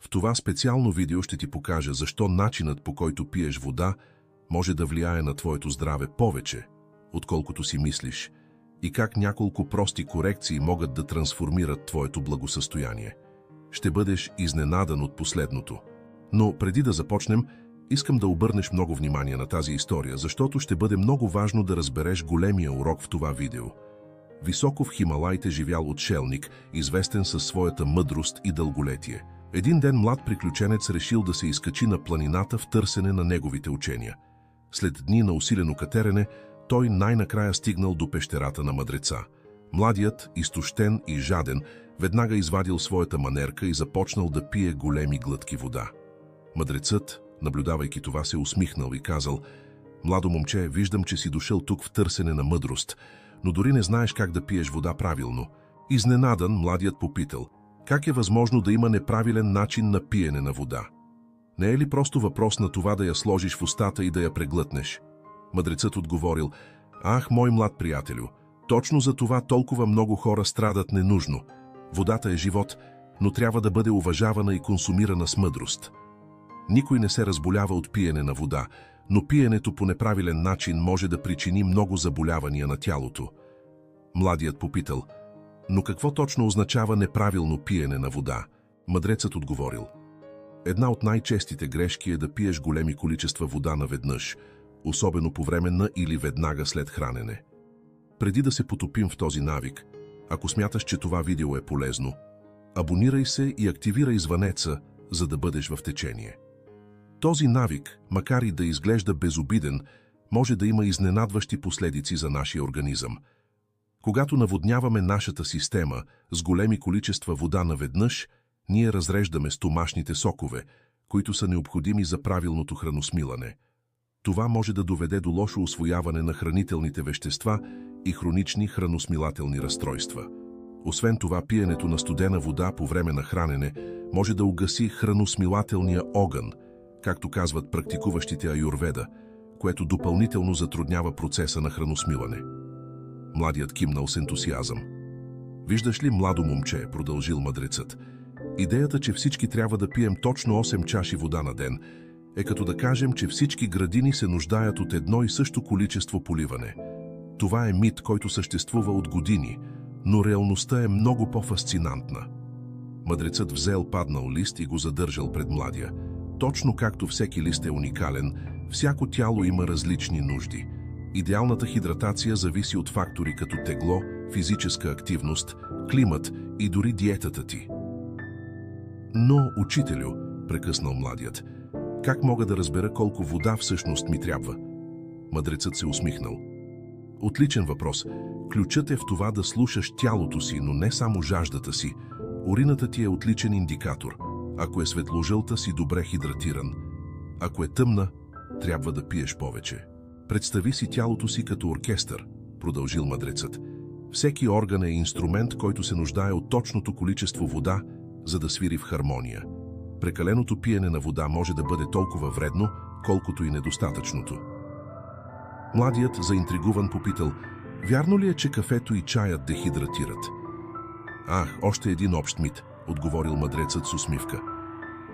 В това специално видео ще ти покажа защо начинът, по който пиеш вода, може да влияе на твоето здраве повече, отколкото си мислиш, и как няколко прости корекции могат да трансформират твоето благосъстояние. Ще бъдеш изненадан от последното. Но преди да започнем, искам да обърнеш много внимание на тази история, защото ще бъде много важно да разбереш големия урок в това видео. Високо в Хималаите живял отшелник, известен със своята мъдрост и дълголетие. Един ден млад приключенец решил да се изкачи на планината в търсене на неговите учения. След дни на усилено катерене, той най-накрая стигнал до пещерата на мъдреца. Младият, изтощен и жаден, веднага извадил своята манерка и започнал да пие големи глътки вода. Мъдрецът, наблюдавайки това, се усмихнал и казал: „Младо момче, виждам, че си дошъл тук в търсене на мъдрост, но дори не знаеш как да пиеш вода правилно." Изненадан, младият попитал: „Как е възможно да има неправилен начин на пиене на вода? Не е ли просто въпрос на това да я сложиш в устата и да я преглътнеш?" Мъдрецът отговорил: „Ах, мой млад приятелю, точно за това толкова много хора страдат ненужно. Водата е живот, но трябва да бъде уважавана и консумирана с мъдрост. Никой не се разболява от пиене на вода, но пиенето по неправилен начин може да причини много заболявания на тялото." Младият попитал: „Но какво точно означава неправилно пиене на вода?" Мъдрецът отговорил: „Една от най-честите грешки е да пиеш големи количества вода наведнъж, особено по време на или веднага след хранене. Преди да се потопим в този навик, ако смяташ, че това видео е полезно, абонирай се и активирай звънеца, за да бъдеш в течение. Този навик, макар и да изглежда безобиден, може да има изненадващи последици за нашия организъм. Когато наводняваме нашата система с големи количества вода наведнъж, ние разреждаме стомашните сокове, които са необходими за правилното храносмилане. Това може да доведе до лошо усвояване на хранителните вещества и хронични храносмилателни разстройства. Освен това, пиенето на студена вода по време на хранене може да угаси храносмилателния огън, както казват практикуващите аюрведа, което допълнително затруднява процеса на храносмилане." Младият кимнал с ентусиазъм. „Виждаш ли, младо момче," продължил мъдрецът, „идеята, че всички трябва да пием точно 8 чаши вода на ден, е като да кажем, че всички градини се нуждаят от едно и също количество поливане. Това е мит, който съществува от години, но реалността е много по-фасцинантна." Мъдрецът взел паднал лист и го задържал пред младия. „Точно както всеки лист е уникален, всяко тяло има различни нужди. Идеалната хидратация зависи от фактори като тегло, физическа активност, климат и дори диетата ти." „Но, учителю," прекъснал младият, „как мога да разбера колко вода всъщност ми трябва?" Мъдрецът се усмихнал. „Отличен въпрос. Ключът е в това да слушаш тялото си, но не само жаждата си. Урината ти е отличен индикатор. Ако е светложълта, си добре хидратиран. Ако е тъмна, трябва да пиеш повече. Представи си тялото си като оркестър," продължил мъдрецът. „Всеки орган е инструмент, който се нуждае от точното количество вода, за да свири в хармония. Прекаленото пиене на вода може да бъде толкова вредно, колкото и недостатъчното." Младият, заинтригуван, попитал: „Вярно ли е, че кафето и чаят дехидратират?" „Ах, още един общ мит," отговорил мъдрецът с усмивка.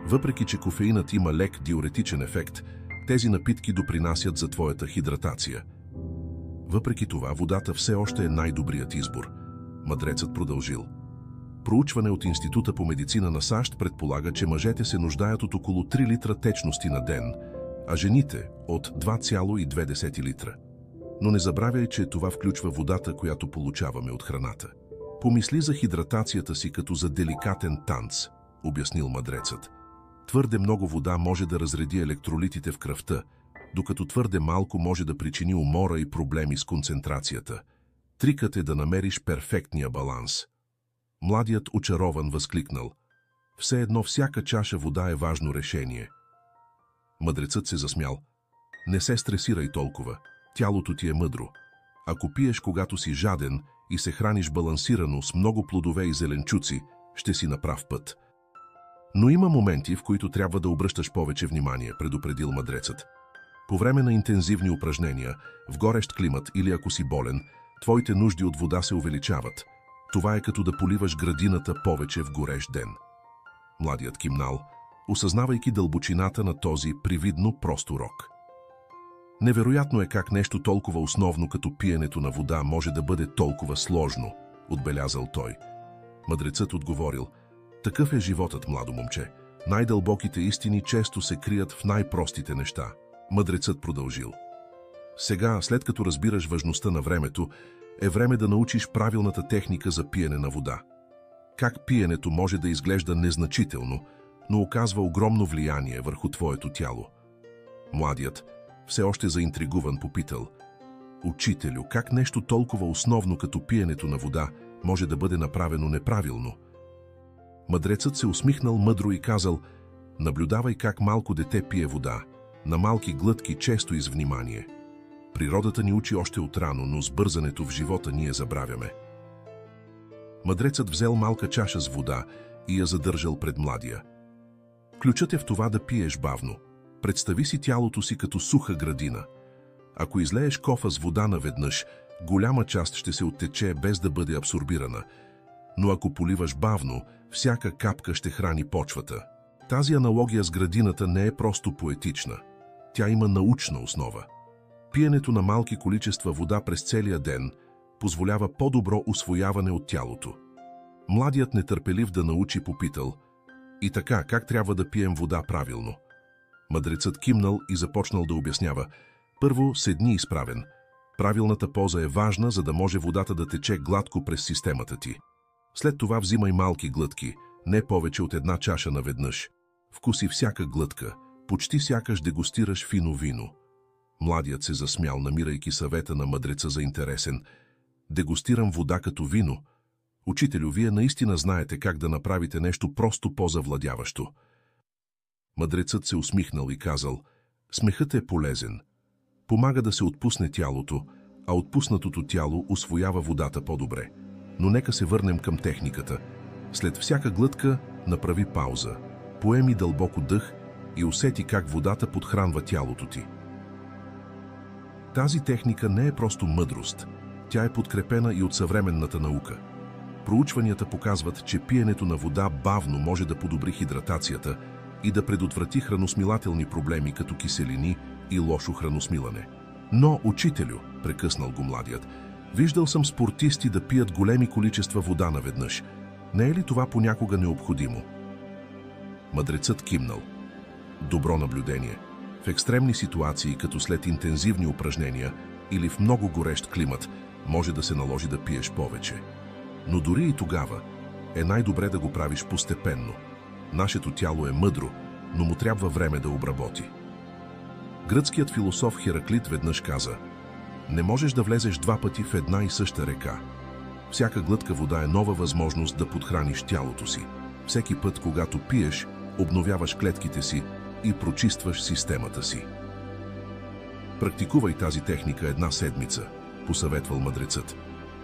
„Въпреки че кофеинът има лек диуретичен ефект, тези напитки допринасят за твоята хидратация. Въпреки това, водата все още е най-добрият избор." Мъдрецът продължил. „Проучване от Института по медицина на САЩ предполага, че мъжете се нуждаят от около 3 литра течности на ден, а жените от 2,2 литра. Но не забравяй, че това включва водата, която получаваме от храната. Помисли за хидратацията си като за деликатен танц," обяснил мъдрецът. „Твърде много вода може да разреди електролитите в кръвта, докато твърде малко може да причини умора и проблеми с концентрацията. Трикът е да намериш перфектния баланс." Младият очарован възкликнал: „Все едно всяка чаша вода е важно решение." Мъдрецът се засмял. „Не се стресирай толкова. Тялото ти е мъдро. Ако пиеш, когато си жаден, и се храниш балансирано с много плодове и зеленчуци, ще си на прав път. Но има моменти, в които трябва да обръщаш повече внимание," предупредил мъдрецът. „По време на интензивни упражнения, в горещ климат или ако си болен, твоите нужди от вода се увеличават. Това е като да поливаш градината повече в горещ ден." Младият кимнал. осъзнавайки дълбочината на този привидно прост урок. Невероятно е как нещо толкова основно като пиенето на вода може да бъде толкова сложно, отбелязал той. Мъдрецът отговорил: такъв е животът, младо момче. Най-дълбоките истини често се крият в най-простите неща. Мъдрецът продължил: сега, след като разбираш важността на времето, е време да научиш правилната техника за пиене на вода. Как пиенето може да изглежда незначително, но оказва огромно влияние върху твоето тяло. Младият, все още заинтригуван, попитал: учителю, как нещо толкова основно като пиенето на вода може да бъде направено неправилно? Мъдрецът се усмихнал мъдро и казал: наблюдавай как малко дете пие вода, на малки глътки, често и с внимание. Природата ни учи още отрано, но с бързането в живота ние забравяме. Мъдрецът взел малка чаша с вода и я задържал пред младия. Ключът е в това да пиеш бавно. Представи си тялото си като суха градина. Ако излееш кофа с вода наведнъж, голяма част ще се оттече без да бъде абсорбирана. Но ако поливаш бавно, всяка капка ще храни почвата. Тази аналогия с градината не е просто поетична. Тя има научна основа. Пиенето на малки количества вода през целия ден позволява по-добро усвояване от тялото. Младият, нетърпелив да научи, попитал: и така, как трябва да пием вода правилно? Мъдрецът кимнал и започнал да обяснява: първо, седни изправен. Правилната поза е важна, за да може водата да тече гладко през системата ти. След това взимай малки глътки, не повече от една чаша наведнъж. Вкуси всяка глътка, почти сякаш дегустираш фино вино. Младият се засмял, намирайки съвета на мъдреца за интересен. Дегустирам вода като вино. Учителю, вие наистина знаете как да направите нещо просто по-завладяващо. Мъдрецът се усмихнал и казал: смехът е полезен. Помага да се отпусне тялото, а отпуснатото тяло усвоява водата по-добре. Но нека се върнем към техниката. След всяка глътка направи пауза. Поеми дълбоко дъх и усети как водата подхранва тялото ти. Тази техника не е просто мъдрост. Тя е подкрепена и от съвременната наука. Проучванията показват, че пиенето на вода бавно може да подобри хидратацията и да предотврати храносмилателни проблеми като киселини и лошо храносмилане. Но, учителю, прекъснал го младият, виждал съм спортисти да пият големи количества вода наведнъж. Не е ли това понякога необходимо? Мъдрецът кимнал. Добро наблюдение. В екстремни ситуации, като след интензивни упражнения или в много горещ климат, може да се наложи да пиеш повече. Но дори и тогава е най-добре да го правиш постепенно. Нашето тяло е мъдро, но му трябва време да обработи. Гръцкият философ Хераклит веднъж каза: не можеш да влезеш два пъти в една и съща река. Всяка глътка вода е нова възможност да подхраниш тялото си. Всеки път, когато пиеш, обновяваш клетките си и прочистваш системата си. Практикувай тази техника една седмица, посъветвал мъдрецът.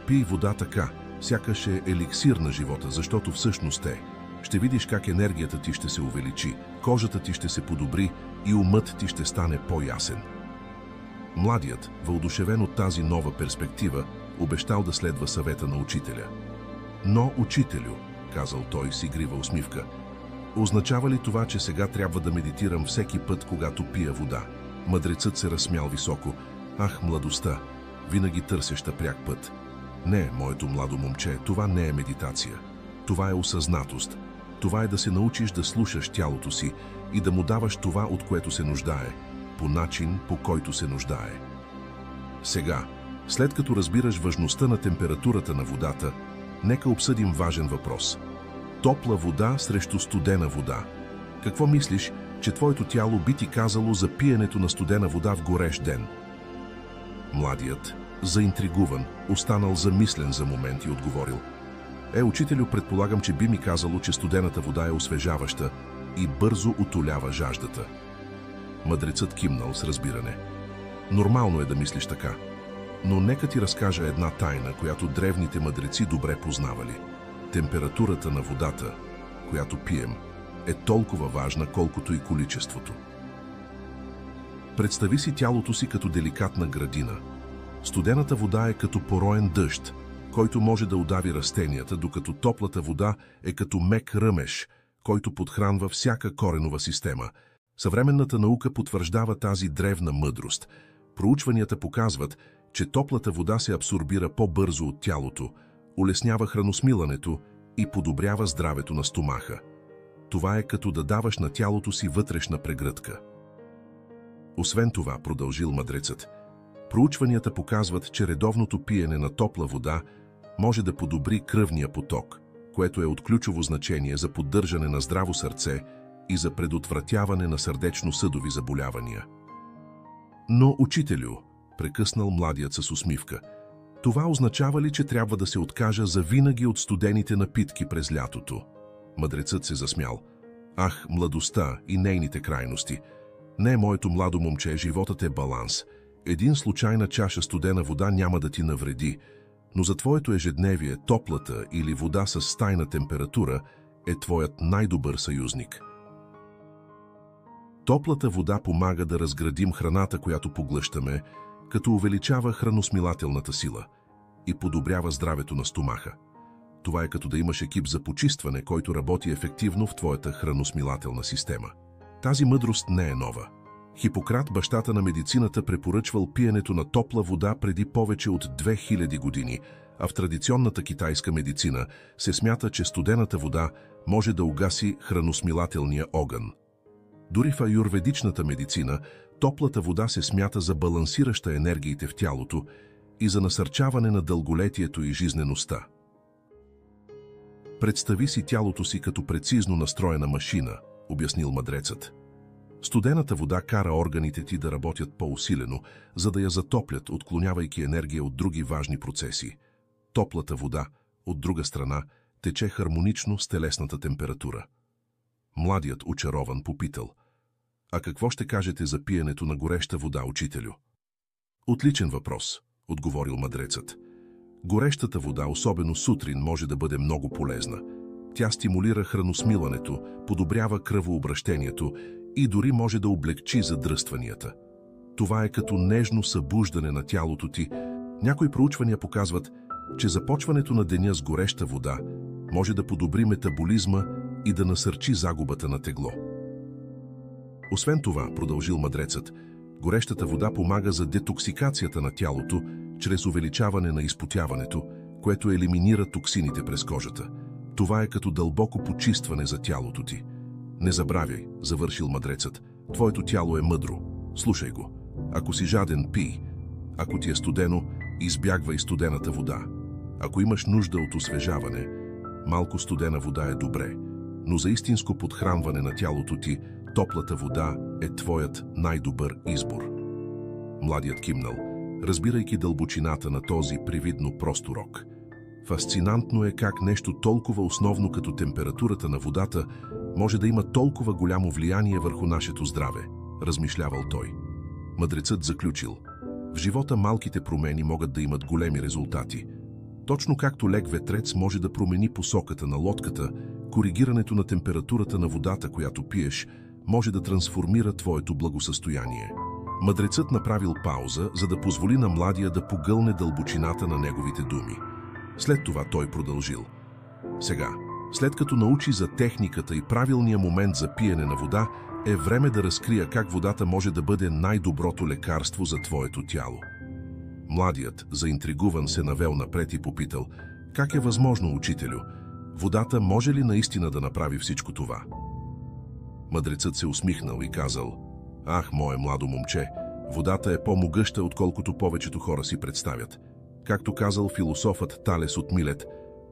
Пий вода така, сякаш е еликсир на живота, защото всъщност е. Ще видиш как енергията ти ще се увеличи, кожата ти ще се подобри и умът ти ще стане по-ясен. Младият, въодушевен от тази нова перспектива, обещал да следва съвета на учителя. Но, учителю, казал той с игрива усмивка, означава ли това, че сега трябва да медитирам всеки път, когато пия вода? Мъдрецът се разсмял високо. Ах, младостта, винаги търсеща пряк път. Не, моето младо момче, това не е медитация. Това е осъзнатост. Това е да се научиш да слушаш тялото си и да му даваш това, от което се нуждае, по начин, по който се нуждае. Сега, след като разбираш важността на температурата на водата, нека обсъдим важен въпрос. Топла вода срещу студена вода. Какво мислиш, че твоето тяло би ти казало за пиенето на студена вода в горещ ден? Младият, заинтригуван, останал замислен за момент и отговорил: учителю, предполагам, че би ми казало, че студената вода е освежаваща и бързо утолява жаждата. Мъдрецът кимнал с разбиране. Нормално е да мислиш така. Но нека ти разкажа една тайна, която древните мъдреци добре познавали. Температурата на водата, която пием, е толкова важна, колкото и количеството. Представи си тялото си като деликатна градина. Студената вода е като пороен дъжд, който може да удави растенията, докато топлата вода е като мек ръмеж, който подхранва всяка коренова система. Съвременната наука потвърждава тази древна мъдрост. Проучванията показват, че топлата вода се абсорбира по-бързо от тялото, улеснява храносмилането и подобрява здравето на стомаха. Това е като да даваш на тялото си вътрешна прегръдка. Освен това, продължил мъдрецът, проучванията показват, че редовното пиене на топла вода може да подобри кръвния поток, което е от ключово значение за поддържане на здраво сърце и за предотвратяване на сърдечно-съдови заболявания. Но, учителю, прекъснал младият с усмивка, това означава ли, че трябва да се откажа завинаги от студените напитки през лятото? Мъдрецът се засмял. Ах, младостта и нейните крайности! Не, моето младо момче, животът е баланс. Един случайна чаша студена вода няма да ти навреди, но за твоето ежедневие топлата или вода с стайна температура е твоят най-добър съюзник. Топлата вода помага да разградим храната, която поглъщаме, като увеличава храносмилателната сила и подобрява здравето на стомаха. Това е като да имаш екип за почистване, който работи ефективно в твоята храносмилателна система. Тази мъдрост не е нова. Хипократ, бащата на медицината, препоръчвал пиенето на топла вода преди повече от 2000 години, а в традиционната китайска медицина се смята, че студената вода може да угаси храносмилателния огън. Дори в аюрведичната медицина топлата вода се смята за балансираща енергиите в тялото и за насърчаване на дълголетието и жизнеността. Представи си тялото си като прецизно настроена машина, обяснил мъдрецът. Студената вода кара органите ти да работят по-усилено, за да я затоплят, отклонявайки енергия от други важни процеси. Топлата вода, от друга страна, тече хармонично с телесната температура. Младият очарован попитал: а какво ще кажете за пиенето на гореща вода, учителю? Отличен въпрос, отговорил мъдрецът. Горещата вода, особено сутрин, може да бъде много полезна. Тя стимулира храносмилането, подобрява кръвообращението и дори може да облегчи задръстванията. Това е като нежно събуждане на тялото ти. Някои проучвания показват, че започването на деня с гореща вода може да подобри метаболизма и да насърчи загубата на тегло. Освен това, продължил мъдрецът, горещата вода помага за детоксикацията на тялото чрез увеличаване на изпотяването, което елиминира токсините през кожата. Това е като дълбоко почистване за тялото ти. Не забравяй, завършил мъдрецът, твоето тяло е мъдро. Слушай го. Ако си жаден, пий. Ако ти е студено, избягвай студената вода. Ако имаш нужда от освежаване, малко студена вода е добре. Но за истинско подхранване на тялото ти, топлата вода е твоят най-добър избор. Младият кимнал, разбирайки дълбочината на този привидно прост урок. Фасцинантно е как нещо толкова основно като температурата на водата може да има толкова голямо влияние върху нашето здраве, размишлявал той. Мъдрецът заключил: в живота малките промени могат да имат големи резултати. Точно както лек ветрец може да промени посоката на лодката, коригирането на температурата на водата, която пиеш, може да трансформира твоето благосъстояние. Мъдрецът направил пауза, за да позволи на младия да погълне дълбочината на неговите думи. След това той продължил: сега, след като научи за техниката и правилния момент за пиене на вода, е време да разкрия как водата може да бъде най-доброто лекарство за твоето тяло. Младият, заинтригуван, се навел напред и попитал: как е възможно, учителю? Водата може ли наистина да направи всичко това? Мъдрецът се усмихнал и казал: ах, мое младо момче, водата е по-могъща, отколкото повечето хора си представят. Както казал философът Талес от Милет,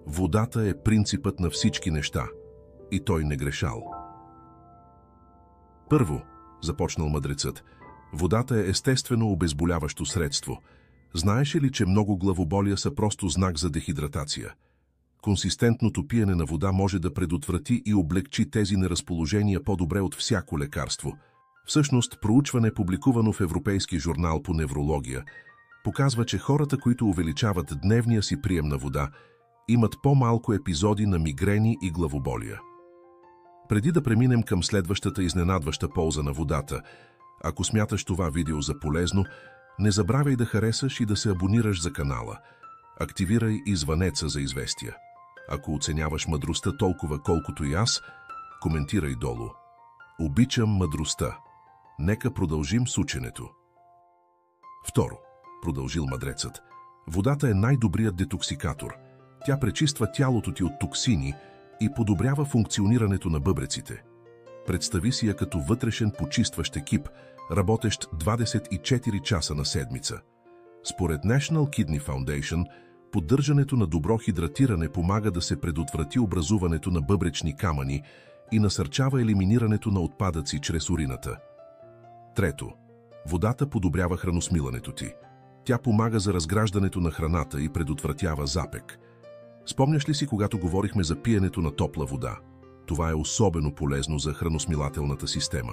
водата е принципът на всички неща. И той не грешал. Първо, започнал мъдрецът, водата е естествено обезболяващо средство. Знаеш ли, че много главоболия са просто знак за дехидратация? Консистентното пиене на вода може да предотврати и облегчи тези неразположения по-добре от всяко лекарство. Всъщност, проучване, публикувано в Европейски журнал по неврология, показва, че хората, които увеличават дневния си прием на вода, имат по-малко епизоди на мигрени и главоболия. Преди да преминем към следващата изненадваща полза на водата, ако смяташ това видео за полезно, не забравяй да харесаш и да се абонираш за канала. Активирай и звънеца за известия. Ако оценяваш мъдростта толкова, колкото и аз, коментирай долу. Обичам мъдростта. Нека продължим с ученето. Второ, продължил мъдрецът, водата е най-добрият детоксикатор. Тя пречиства тялото ти от токсини и подобрява функционирането на бъбреците. Представи си я като вътрешен почистващ екип, работещ 24 часа на седмица. Според National Kidney Foundation, поддържането на добро хидратиране помага да се предотврати образуването на бъбречни камъни и насърчава елиминирането на отпадъци чрез урината. Трето, водата подобрява храносмилането ти. Тя помага за разграждането на храната и предотвратява запек. Спомняш ли си, когато говорихме за пиенето на топла вода? Това е особено полезно за храносмилателната система.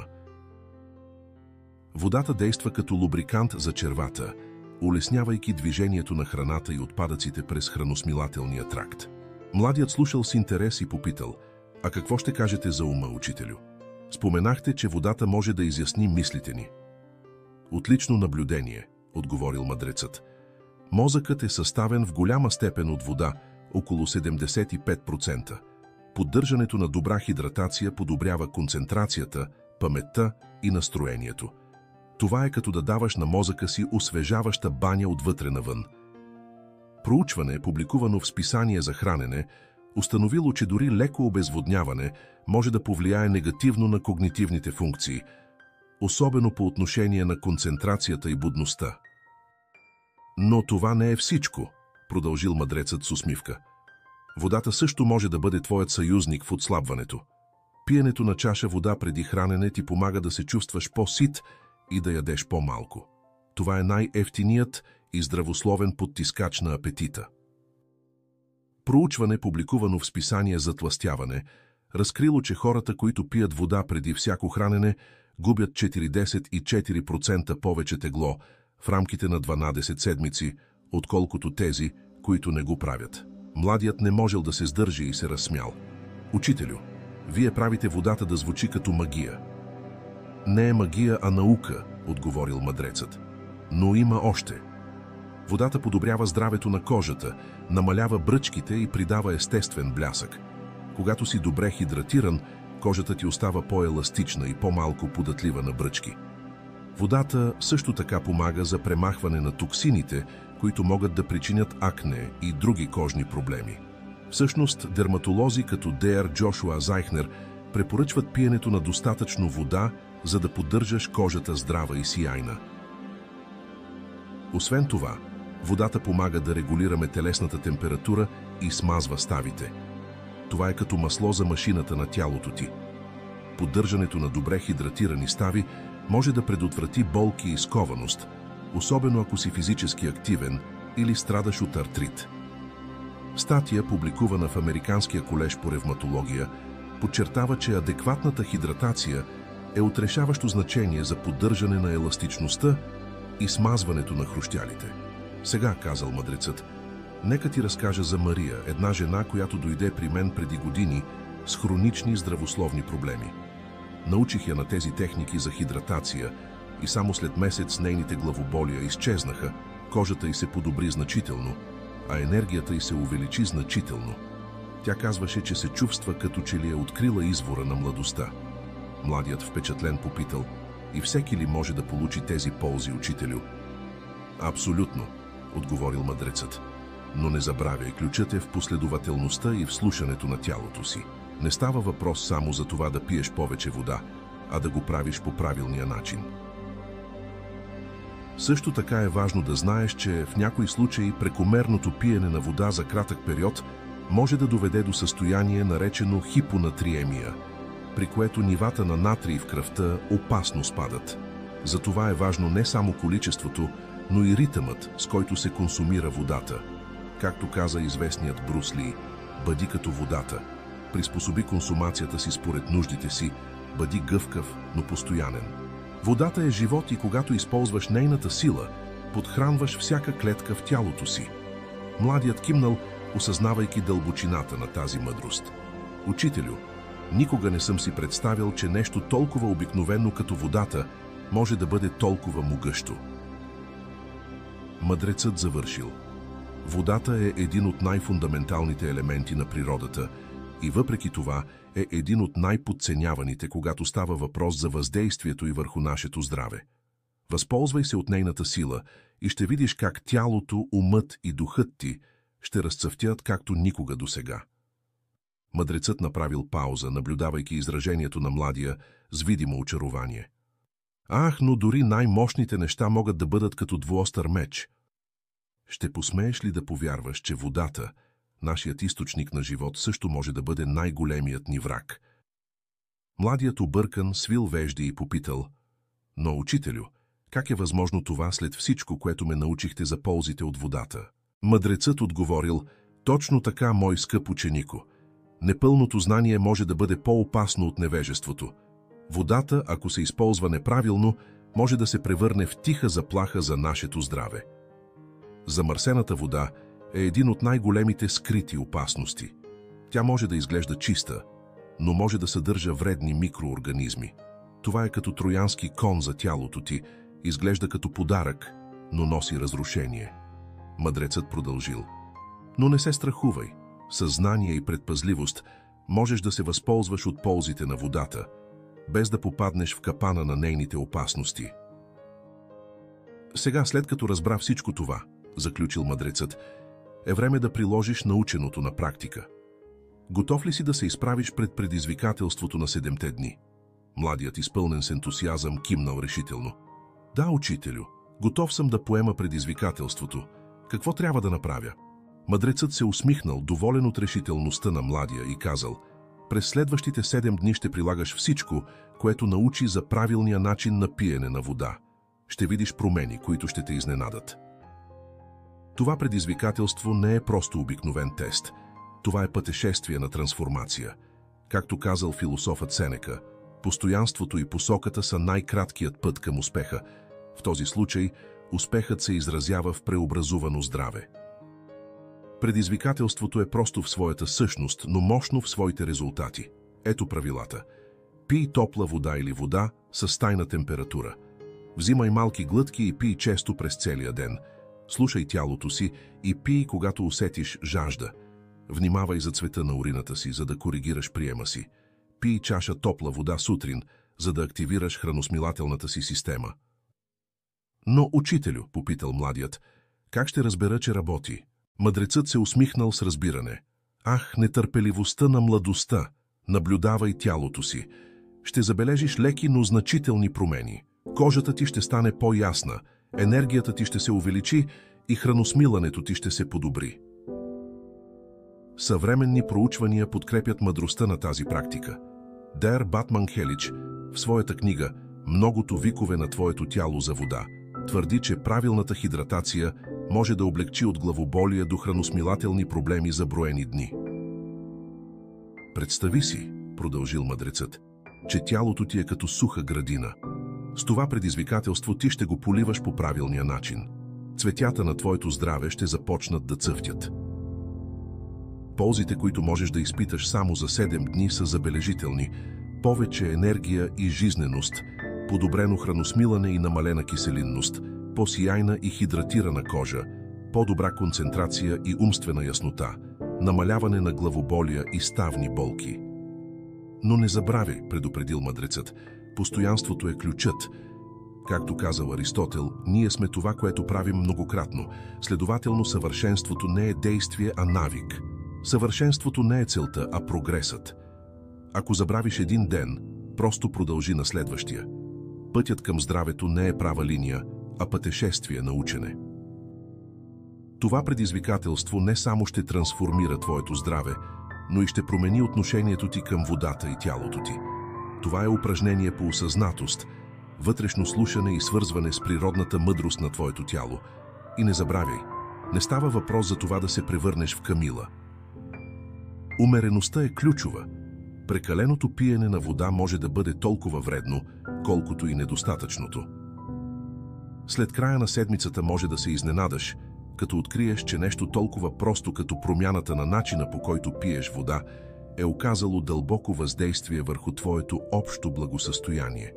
Водата действа като лубрикант за червата, улеснявайки движението на храната и отпадъците през храносмилателния тракт. Младият слушал с интерес и попитал: а какво ще кажете за ума, учителю? Споменахте, че водата може да изясни мислите ни. Отлично наблюдение, отговорил мъдрецът. Мозъкът е съставен в голяма степен от вода, около 75%. Поддържането на добра хидратация подобрява концентрацията, паметта и настроението. Това е като да даваш на мозъка си освежаваща баня отвътре навън. Проучване, публикувано в списание за хранене, установило, че дори леко обезводняване може да повлияе негативно на когнитивните функции, особено по отношение на концентрацията и будността. Но това не е всичко, продължил мъдрецът с усмивка. Водата също може да бъде твоят съюзник в отслабването. Пиенето на чаша вода преди хранене ти помага да се чувстваш по-сит и да ядеш по-малко. Това е най-евтиният и здравословен подтискач на апетита. Проучване, публикувано в списание Затлъстяване, разкрило, че хората, които пият вода преди всяко хранене, губят 44% повече тегло в рамките на 12 седмици, отколкото тези, които не го правят. Младият не можел да се сдържи и се разсмял. Учителю, вие правите водата да звучи като магия. Не е магия, а наука, отговорил мъдрецът. Но има още. Водата подобрява здравето на кожата, намалява бръчките и придава естествен блясък. Когато си добре хидратиран, кожата ти остава по-еластична и по-малко податлива на бръчки. Водата също така помага за премахване на токсините, които могат да причинят акне и други кожни проблеми. Всъщност, дерматолози като Д.Р. Джошуа Зайхнер препоръчват пиенето на достатъчно вода, за да поддържаш кожата здрава и сияйна. Освен това, водата помага да регулираме телесната температура и смазва ставите. Това е като масло за машината на тялото ти. Поддържането на добре хидратирани стави може да предотврати болки и скованост, особено ако си физически активен или страдаш от артрит. Статия, публикувана в Американския колеж по ревматология, подчертава, че адекватната хидратация е от решаващо значение за поддържане на еластичността и смазването на хрущялите. Сега, казал мъдрецът, нека ти разкажа за Мария, една жена, която дойде при мен преди години с хронични здравословни проблеми. Научих я на тези техники за хидратация и само след месец нейните главоболия изчезнаха, кожата й се подобри значително, а енергията й се увеличи значително. Тя казваше, че се чувства като че ли е открила извора на младостта. Младият впечатлен попитал: и всеки ли може да получи тези ползи, учителю? Абсолютно, отговорил мъдрецът. Но не забравяй, ключът е в последователността и в слушането на тялото си. Не става въпрос само за това да пиеш повече вода, а да го правиш по правилния начин. Също така е важно да знаеш, че в някои случаи прекомерното пиене на вода за кратък период може да доведе до състояние, наречено хипонатриемия, при което нивата на натрий в кръвта опасно спадат. Затова е важно не само количеството, но и ритъмът, с който се консумира водата. Както каза известният Брус Ли: бъди като водата. Приспособи консумацията си според нуждите си, бъди гъвкав, но постоянен. Водата е живот и когато използваш нейната сила, подхранваш всяка клетка в тялото си. Младият кимнал, осъзнавайки дълбочината на тази мъдрост. Учителю, никога не съм си представил, че нещо толкова обикновено като водата може да бъде толкова могъщо. Мъдрецът завършил: водата е един от най-фундаменталните елементи на природата и въпреки това е един от най-подценяваните, когато става въпрос за въздействието и върху нашето здраве. Възползвай се от нейната сила и ще видиш как тялото, умът и духът ти ще разцъфтят както никога досега. Мъдрецът направил пауза, наблюдавайки изражението на младия с видимо очарование. Ах, но дори най-мощните неща могат да бъдат като двуостър меч. Ще посмееш ли да повярваш, че водата, нашият източник на живот, също може да бъде най-големият ни враг? Младият объркан свил вежди и попитал: но, учителю, как е възможно това след всичко, което ме научихте за ползите от водата? Мъдрецът отговорил: точно така, мой скъп ученико. Непълното знание може да бъде по-опасно от невежеството. Водата, ако се използва неправилно, може да се превърне в тиха заплаха за нашето здраве. Замърсената вода е един от най-големите скрити опасности. Тя може да изглежда чиста, но може да съдържа вредни микроорганизми. Това е като троянски кон за тялото ти, изглежда като подарък, но носи разрушение. Мъдрецът продължил: но не се страхувай. Със знание и предпазливост можеш да се възползваш от ползите на водата, без да попаднеш в капана на нейните опасности. Сега, след като разбра всичко това, заключил мъдрецът, е време да приложиш наученото на практика. Готов ли си да се изправиш пред предизвикателството на 7-те дни? Младият, изпълнен с ентусиазъм, кимнал решително. Да, учителю, готов съм да поема предизвикателството. Какво трябва да направя? Мъдрецът се усмихнал, доволен от решителността на младия, и казал: през следващите 7 дни ще прилагаш всичко, което научи за правилния начин на пиене на вода. Ще видиш промени, които ще те изненадат. Това предизвикателство не е просто обикновен тест. Това е пътешествие на трансформация. Както казал философът Сенека, постоянството и посоката са най-краткият път към успеха. В този случай успехът се изразява в преобразувано здраве. Предизвикателството е просто в своята същност, но мощно в своите резултати. Ето правилата. Пий топла вода или вода с тайна температура. Взимай малки глътки и пий често през целия ден. Слушай тялото си и пий, когато усетиш жажда. Внимавай за цвета на урината си, за да коригираш приема си. Пий чаша топла вода сутрин, за да активираш храносмилателната си система. Но, учителю, попитал младият, как ще разбера, че работи? Мъдрецът се усмихнал с разбиране. Ах, нетърпеливостта на младостта! Наблюдавай тялото си. Ще забележиш леки, но значителни промени. Кожата ти ще стане по-ясна, енергията ти ще се увеличи и храносмилането ти ще се подобри. Съвременни проучвания подкрепят мъдростта на тази практика. Дер Батман Хелич в своята книга «Многото викове на твоето тяло за вода» твърди, че правилната хидратация може да облегчи от главоболие до храносмилателни проблеми за броени дни. Представи си, продължил мъдрецът, че тялото ти е като суха градина. С това предизвикателство ти ще го поливаш по правилния начин. Цветята на твоето здраве ще започнат да цъфтят. Ползите, които можеш да изпиташ само за 7 дни, са забележителни. Повече енергия и жизненост, подобрено храносмилане и намалена киселинност, по-сияйна и хидратирана кожа, по-добра концентрация и умствена яснота, намаляване на главоболия и ставни болки. Но не забравяй, предупредил мъдрецът, постоянството е ключът. Както казал Аристотел, ние сме това, което правим многократно. Следователно, съвършенството не е действие, а навик. Съвършенството не е целта, а прогресът. Ако забравиш един ден, просто продължи на следващия. Пътят към здравето не е права линия, а пътешествие на учене. Това предизвикателство не само ще трансформира твоето здраве, но и ще промени отношението ти към водата и тялото ти. Това е упражнение по осъзнатост, вътрешно слушане и свързване с природната мъдрост на твоето тяло. И не забравяй, не става въпрос за това да се превърнеш в Камила. Умереността е ключова. Прекаленото пиене на вода може да бъде толкова вредно, колкото и недостатъчното. След края на седмицата може да се изненадаш, като откриеш, че нещо толкова просто като промяната на начина, по който пиеш вода, е оказало дълбоко въздействие върху твоето общо благосъстояние.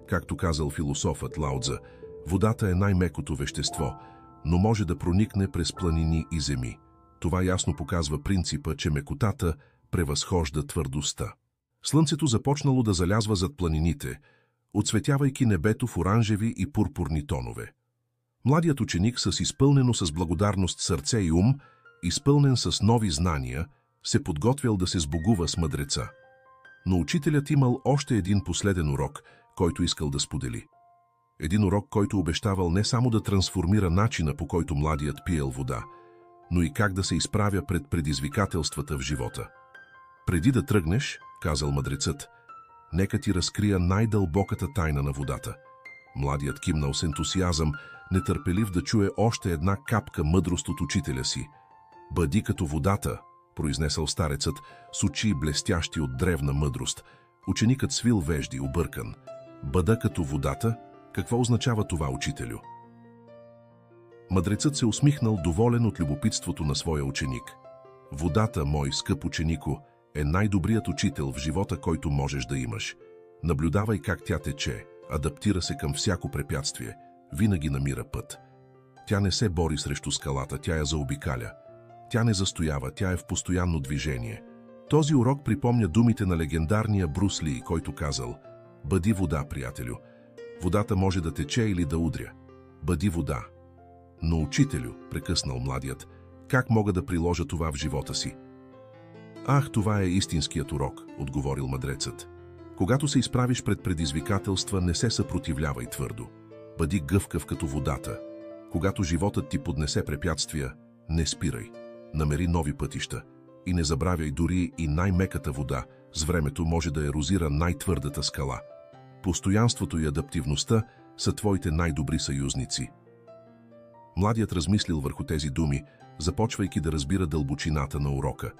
Както казал философът Лао Цзъ, водата е най-мекото вещество, но може да проникне през планини и земи. Това ясно показва принципа, че мекотата превъзхожда твърдостта. Слънцето започнало да залязва зад планините, отсветявайки небето в оранжеви и пурпурни тонове. Младият ученик с изпълнено с благодарност сърце и ум, изпълнен с нови знания, се подготвял да се сбогува с мъдреца. Но учителят имал още един последен урок, който искал да сподели. Един урок, който обещавал не само да трансформира начина, по който младият пиел вода, но и как да се изправя пред предизвикателствата в живота. Преди да тръгнеш, казал мъдрецът, нека ти разкрия най-дълбоката тайна на водата. Младият кимнал с ентусиазъм, нетърпелив да чуе още една капка мъдрост от учителя си. Бъди като водата, произнесъл старецът, с очи блестящи от древна мъдрост. Ученикът свил вежди, объркан. Бъда като водата? Какво означава това, учителю? Мъдрецът се усмихнал, доволен от любопитството на своя ученик. Водата, мой скъп ученико, е най-добрият учител в живота, който можеш да имаш. Наблюдавай как тя тече, адаптира се към всяко препятствие, винаги намира път. Тя не се бори срещу скалата, тя я заобикаля. Тя не застоява, тя е в постоянно движение. Този урок припомня думите на легендарния Брус Ли, който казал: бъди вода, приятелю. Водата може да тече или да удря. Бъди вода. Но, учителю, прекъснал младият, как мога да приложа това в живота си? Ах, това е истинският урок, отговорил мъдрецът. Когато се изправиш пред предизвикателства, не се съпротивлявай твърдо. Бъди гъвкав като водата. Когато животът ти поднесе препятствия, не спирай. Намери нови пътища. И не забравяй, дори и най-меката вода с времето може да ерозира най-твърдата скала. Постоянството и адаптивността са твоите най-добри съюзници. Младият размислил върху тези думи, започвайки да разбира дълбочината на урока.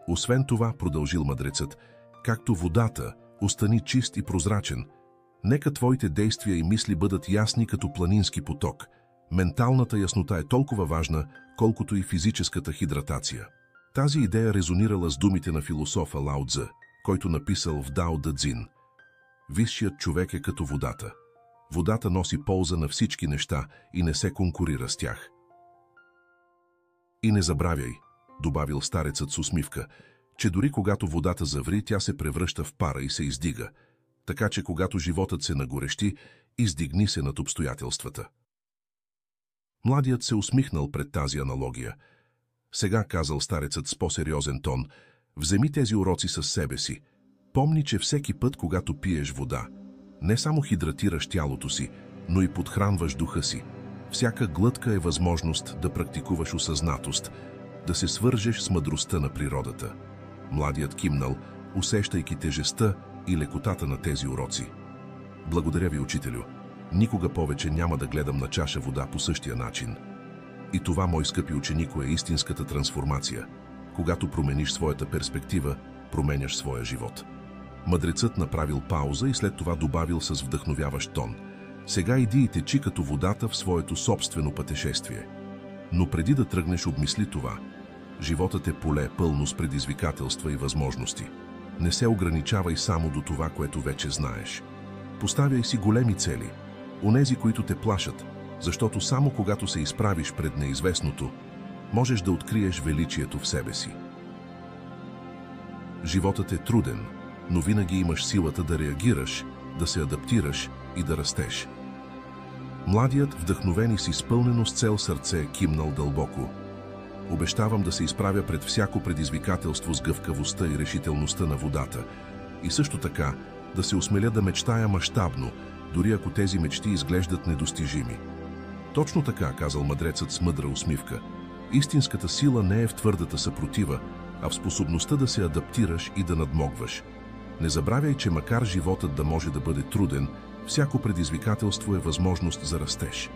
Освен това, продължил мъдрецът, както водата, остани чист и прозрачен. Нека твоите действия и мисли бъдат ясни като планински поток. Менталната яснота е толкова важна, колкото и физическата хидратация. Тази идея резонирала с думите на философа Лао Цзъ, който написал в Дао Дэ Цзин. Висшият човек е като водата. Водата носи полза на всички неща и не се конкурира с тях. И не забравяй, добавил старецът с усмивка, че дори когато водата заври, тя се превръща в пара и се издига, така че когато животът се нагорещи, издигни се над обстоятелствата. Младият се усмихнал пред тази аналогия. Сега, казал старецът с по-сериозен тон, вземи тези уроци със себе си. Помни, че всеки път, когато пиеш вода, не само хидратираш тялото си, но и подхранваш духа си. Всяка глътка е възможност да практикуваш осъзнатост, да се свържеш с мъдростта на природата. Младият кимнал, усещайки тежестта и лекотата на тези уроци. Благодаря ви, учителю. Никога повече няма да гледам на чаша вода по същия начин. И това, мой скъпи ученико, е истинската трансформация. Когато промениш своята перспектива, променяш своя живот. Мъдрецът направил пауза и след това добавил с вдъхновяващ тон. Сега иди и течи като водата в своето собствено пътешествие. Но преди да тръгнеш, обмисли това. Животът е поле, пълно с предизвикателства и възможности. Не се ограничавай само до това, което вече знаеш. Поставяй си големи цели, онези, които те плашат, защото само когато се изправиш пред неизвестното, можеш да откриеш величието в себе си. Животът е труден, но винаги имаш силата да реагираш, да се адаптираш и да растеш. Младият, вдъхновен и с изпълнено с цел сърце, кимнал дълбоко. Обещавам да се изправя пред всяко предизвикателство с гъвкавостта и решителността на водата. И също така да се осмеля да мечтая мащабно, дори ако тези мечти изглеждат недостижими. Точно така, казал мъдрецът с мъдра усмивка. Истинската сила не е в твърдата съпротива, а в способността да се адаптираш и да надмогваш. Не забравяй, че макар животът да може да бъде труден, всяко предизвикателство е възможност за растеж.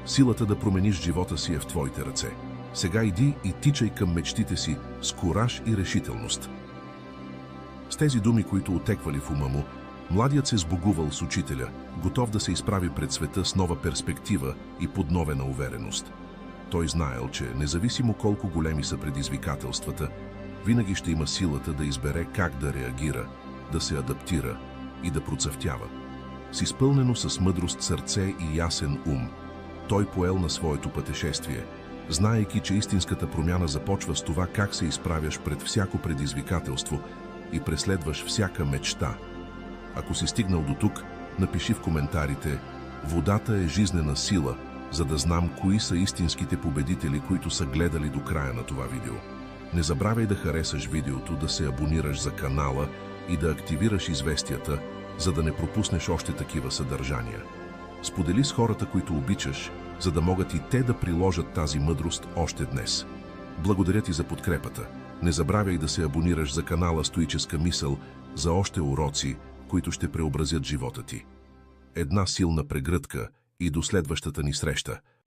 Силата да промениш живота си е в твоите ръце. Сега иди и тичай към мечтите си с кураж и решителност. С тези думи, които отеквали в ума му, младият се сбогувал с учителя, готов да се изправи пред света с нова перспектива и подновена увереност. Той знаел, че независимо колко големи са предизвикателствата, винаги ще има силата да избере как да реагира, да се адаптира и да процъфтява. С изпълнено с мъдрост сърце и ясен ум, той поел на своето пътешествие, знаейки, че истинската промяна започва с това как се изправяш пред всяко предизвикателство и преследваш всяка мечта. Ако си стигнал до тук, напиши в коментарите: водата е жизнена сила, за да знам кои са истинските победители, които са гледали до края на това видео. Не забравяй да харесаш видеото, да се абонираш за канала и да активираш известията, за да не пропуснеш още такива съдържания. Сподели с хората, които обичаш, за да могат и те да приложат тази мъдрост още днес. Благодаря ти за подкрепата. Не забравяй да се абонираш за канала Стоическа мисъл за още уроци, които ще преобразят живота ти. Една силна прегръдка и до следващата ни среща.